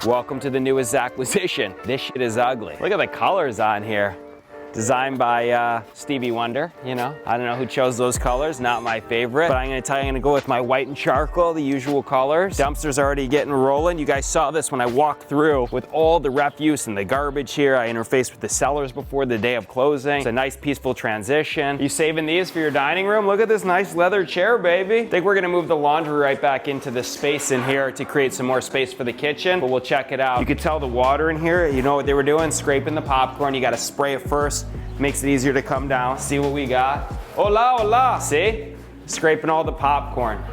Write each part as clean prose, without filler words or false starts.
Welcome to the newest acquisition. This shit is ugly. Look at the colors on here. Designed by Stevie Wonder, you know. I don't know who chose those colors, not my favorite. But I'm gonna tell you, I'm gonna go with my white and charcoal, the usual colors. Dumpster's already getting rolling. You guys saw this when I walked through with all the refuse and the garbage here. I interfaced with the sellers before the day of closing. It's a nice peaceful transition. You saving these for your dining room? Look at this nice leather chair, baby. I think we're gonna move the laundry right back into this space in here to create some more space for the kitchen, but we'll check it out. You could tell the water in here, you know what they were doing? Scraping the popcorn. You gotta spray it first. Makes it easier to come down. See what we got. Hola, hola, see? Scraping all the popcorn.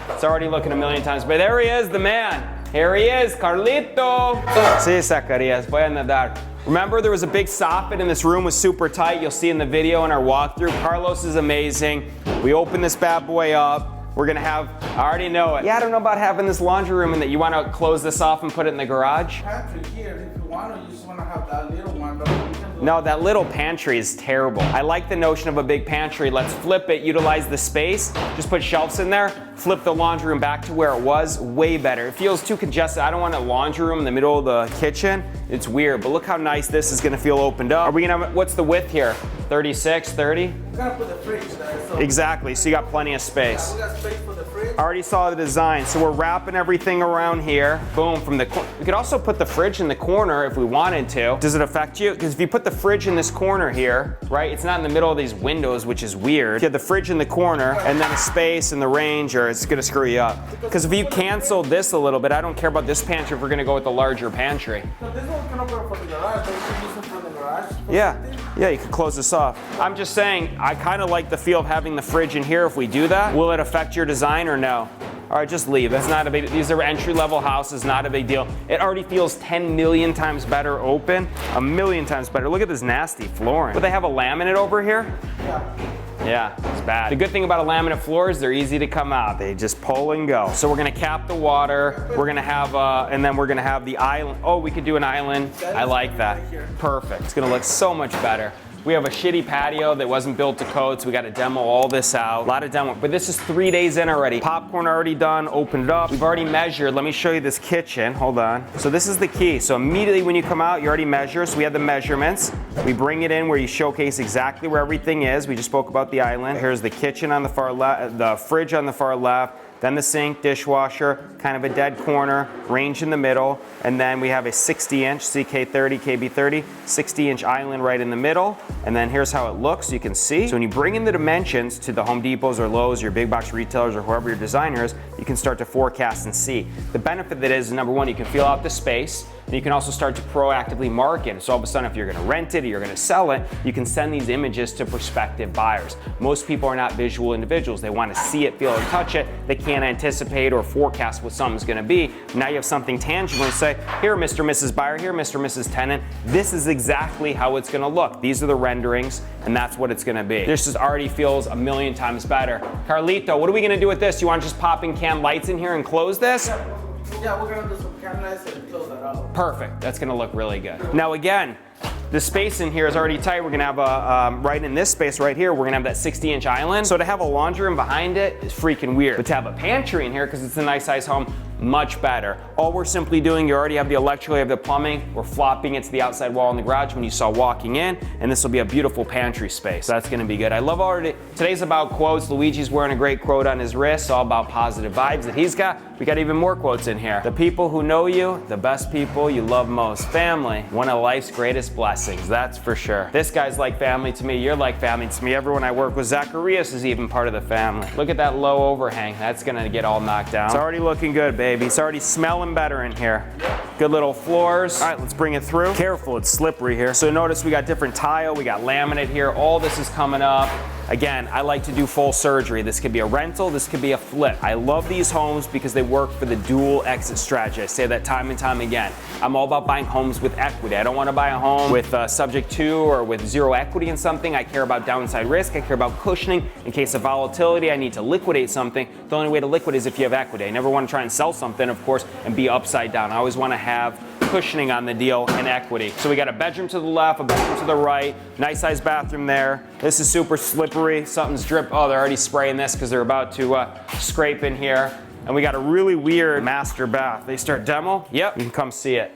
It's already looking a million times, but there he is, the man. Here he is, Carlito. Sí, Zachary, voy a nadar. Remember, there was a big soffit and this room was super tight. You'll see in the video in our walkthrough. Carlos is amazing. We open this bad boy up. We're gonna have, I already know it. Yeah, I don't know about having this laundry room and that you wanna close this off and put it in the garage. Pantry here, if you want to, you just want to have that little one. No, that little pantry is terrible. I like the notion of a big pantry. Let's flip it, utilize the space, just put shelves in there, flip the laundry room back to where it was, way better. It feels too congested. I don't want a laundry room in the middle of the kitchen. It's weird, but look how nice this is gonna feel opened up. Are we gonna have, what's the width here? 36, 30? You gotta put the fridge there. So exactly, so you got plenty of space. we got space for the fridge. I already saw the design, so we're wrapping everything around here. Boom, from the we could also put the fridge in the corner if we wanted to. Does it affect you? Because if you put the fridge in this corner here, right, it's not in the middle of these windows, which is weird. If you have the fridge in the corner and then a space and the range, or it's gonna screw you up. Because if you canceled this a little bit, I don't care about this pantry if we're gonna go with the larger pantry. So this one can open for the garage, but you can use it for the garage. Yeah, you could close this off. I'm just saying, I kind of like the feel of having the fridge in here if we do that. Will it affect your design or no? All right, just leave. It's not a big, these are entry-level houses, not a big deal. It already feels 10 million times better open, a million times better. Look at this nasty flooring. But they have a laminate over here? Yeah, it's bad. The good thing about a laminate floor is they're easy to come out. They just pull and go. So we're gonna cap the water. We're gonna have, and then we're gonna have the island. Oh, we could do an island. I like that. Perfect. It's gonna look so much better. We have a shitty patio that wasn't built to code, so we got to demo all this out. A lot of demo, but this is 3 days in already. Popcorn already done, opened it up. We've already measured. Let me show you this kitchen. Hold on. So this is the key. So immediately when you come out, you already measure. So we have the measurements. We bring it in where you showcase exactly where everything is. We just spoke about the island. Here's the kitchen on the far left, the fridge on the far left. Then the sink, dishwasher, kind of a dead corner, range in the middle, and then we have a 60-inch CK30, KB30, 60-inch island right in the middle, and then here's how it looks, so you can see. So when you bring in the dimensions to the Home Depots or Lowe's, your big box retailers or whoever your designer is, you can start to forecast and see. The benefit that is, number one, you can feel out the space, and you can also start to proactively market. So all of a sudden, if you're gonna rent it or you're gonna sell it, you can send these images to prospective buyers. Most people are not visual individuals. They wanna see it, feel it, touch it. They can't anticipate or forecast what something's gonna be. Now you have something tangible and say, here, Mr. and Mrs. Buyer, here, Mr. and Mrs. Tenant, this is exactly how it's gonna look. These are the renderings, and that's what it's gonna be. This just already feels a million times better. Carlito, what are we gonna do with this? You wanna just pop in can lights in here and close this? Yeah, we're gonna do some can lights and close that out. Perfect, that's gonna look really good. Now again, the space in here is already tight. We're gonna have a, right in this space right here, we're gonna have that 60-inch island. So to have a laundry room behind it is freaking weird. But to have a pantry in here, because it's a nice size home, much better. All we're simply doing, you already have the electrical, you have the plumbing, we're flopping it to the outside wall in the garage when you saw walking in, and this will be a beautiful pantry space. So that's gonna be good. I love already, today's about quotes. Luigi's wearing a great quote on his wrist, all about positive vibes that he's got. We got even more quotes in here. The people who know you, the best people you love most. Family, one of life's greatest blessings, that's for sure. This guy's like family to me, you're like family to me. Everyone I work with, Zachary is even part of the family. Look at that low overhang, that's gonna get all knocked down. It's already looking good, baby. It's already smelling better in here. Good little floors. All right, let's bring it through. Careful, it's slippery here. So notice we got different tile, we got laminate here. All this is coming up. Again, I like to do full surgery. This could be a rental, this could be a flip. I love these homes because they work for the dual exit strategy. I say that time and time again. I'm all about buying homes with equity. I don't want to buy a home with subject to or with zero equity in something. I care about downside risk. I care about cushioning. In case of volatility, I need to liquidate something. The only way to liquidate is if you have equity. I never want to try and sell something, of course, and be upside down. I always want to have cushioning on the deal and equity. So we got a bedroom to the left, a bedroom to the right, nice sized bathroom there. This is super slippery. Something's drip. Oh, they're already spraying this because they're about to scrape in here. And we got a really weird master bath. They start demo? Yep, you can come see it.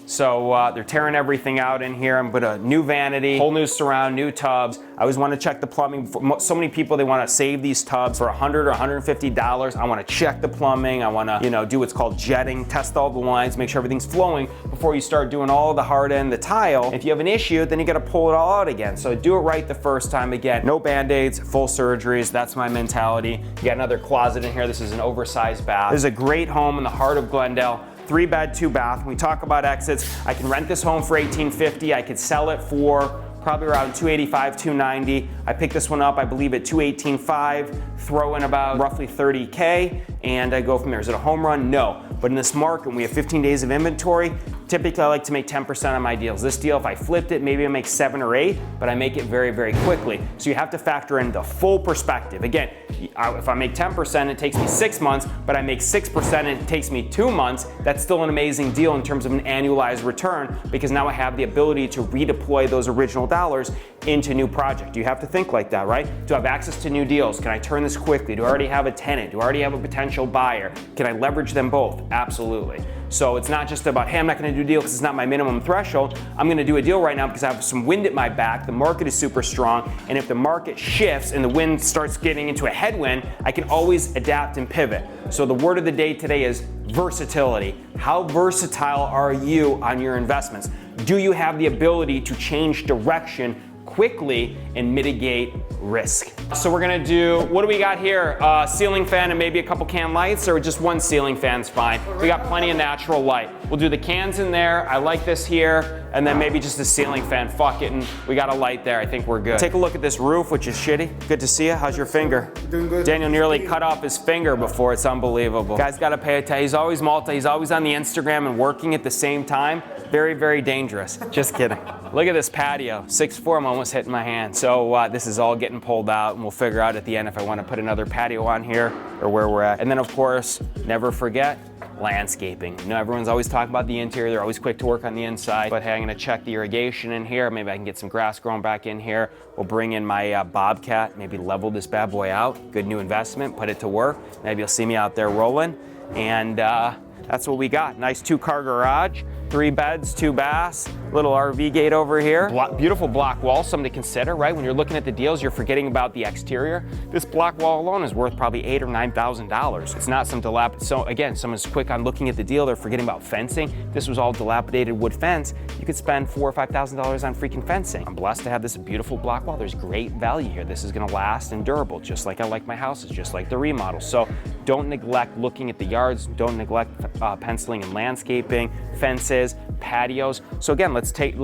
So they're tearing everything out in here. I'm putting a new vanity, whole new surround, new tubs. I always want to check the plumbing. So many people, they want to save these tubs for $100 or $150. I want to check the plumbing. I want to, do what's called jetting, test all the lines, make sure everything's flowing before you start doing all the hard end, the tile. If you have an issue, then you got to pull it all out again. So do it right the first time. Again, no band-aids, full surgeries. That's my mentality. You got another closet in here. This is an oversized bath. This is a great home in the heart of Glendale. 3-bed, 2-bath. When we talk about exits, I can rent this home for $1,850. I could sell it for probably around $285, $290. I picked this one up, I believe, at $218.5, throw in about roughly $30K, and I go from there. Is it a home run? No. But in this market, when we have 15 days of inventory, typically I like to make 10% on my deals. This deal, if I flipped it, maybe I make 7 or 8, but I make it very, very quickly. So you have to factor in the full perspective. Again, if I make 10%, it takes me 6 months, but I make 6% and it takes me 2 months, that's still an amazing deal in terms of an annualized return, because now I have the ability to redeploy those original dollars into new project. You have to think like that, right? Do I have access to new deals? Can I turn this quickly? Do I already have a tenant? Do I already have a potential buyer? Can I leverage them both? Absolutely. So it's not just about, hey, I'm not gonna do a deal because it's not my minimum threshold. I'm gonna do a deal right now because I have some wind at my back. The market is super strong. And if the market shifts and the wind starts getting into a headwind, I can always adapt and pivot. So the word of the day today is versatility. How versatile are you on your investments? Do you have the ability to change direction quickly and mitigate risk? So we're gonna do, what do we got here? Ceiling fan and maybe a couple can lights, or just one ceiling fan's fine? We got plenty of natural light. We'll do the cans in there. I like this here, and then maybe just a ceiling fan. Fuck it, and we got a light there. I think we're good. Take a look at this roof, which is shitty. Good to see you. How's your finger? Doing good. Daniel nearly cut off his finger before. It's unbelievable. Guy's got to pay attention. He's always he's always on the Instagram and working at the same time. Very, very dangerous. Just kidding. Look at this patio. 6'4", I'm almost hitting my hand. So this is all getting pulled out, and we'll figure out at the end if I want to put another patio on here or where we're at. And then, of course, never forget landscaping. You know, everyone's always talking about the interior. They're always quick to work on the inside. But hey, I'm going to check the irrigation in here. Maybe I can get some grass growing back in here. We'll bring in my Bobcat, maybe level this bad boy out. Good new investment, put it to work. Maybe you'll see me out there rolling. And that's what we got. Nice 2-car garage. 3 beds, 2 baths, little RV gate over here. Beautiful block wall, something to consider, right? When you're looking at the deals, you're forgetting about the exterior. This block wall alone is worth probably $8,000 or $9,000. It's not some dilapidated, so again, someone's quick on looking at the deal, they're forgetting about fencing. This was all dilapidated wood fence. You could spend $4,000 or $5,000 on freaking fencing. I'm blessed to have this beautiful block wall. There's great value here. This is gonna last and durable, just like I like my houses, just like the remodel. So don't neglect looking at the yards, don't neglect penciling and landscaping, fences, patios. So again, let's take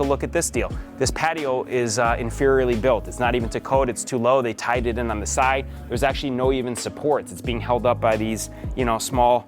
a look at this deal. This patio is inferiorly built. It's not even to code, it's too low. They tied it in on the side. There's actually no even supports. It's being held up by these, small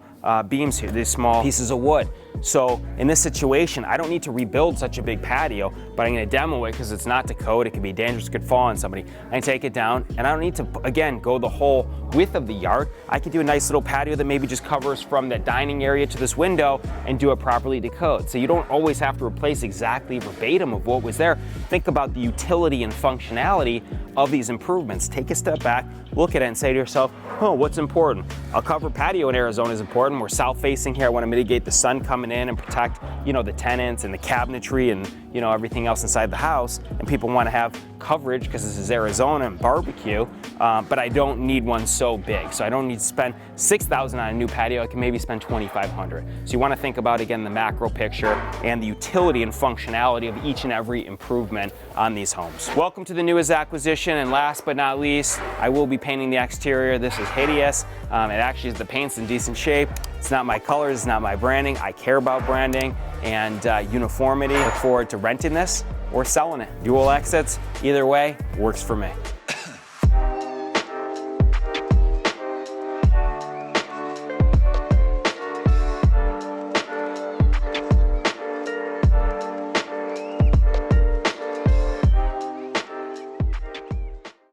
beams here, these small pieces of wood. So in this situation, I don't need to rebuild such a big patio, but I'm gonna demo it because it's not to code, it could be dangerous, it could fall on somebody. I can take it down, and I don't need to, again, go the whole width of the yard. I could do a nice little patio that maybe just covers from the dining area to this window and do it properly to code. So you don't always have to replace exactly verbatim of what was there. Think about the utility and functionality of these improvements. Take a step back, look at it and say to yourself, oh, what's important? A covered patio in Arizona is important. We're south facing here. I want to mitigate the sun coming in and protect, the tenants and the cabinetry and, everything else inside the house. And people want to have coverage because this is Arizona and barbecue, but I don't need one so big. So I don't need to spend $6,000 on a new patio. I can maybe spend $2,500. So you want to think about, again, the macro picture and the utility and functionality of each and every improvement on these homes. Welcome to the newest acquisition, and last but not least, I will be painting the exterior. This is hideous. It actually is, the paint's in decent shape. It's not my colors, it's not my branding. I care about branding and uniformity. Look forward to renting this or selling it. Dual exits, either way, works for me.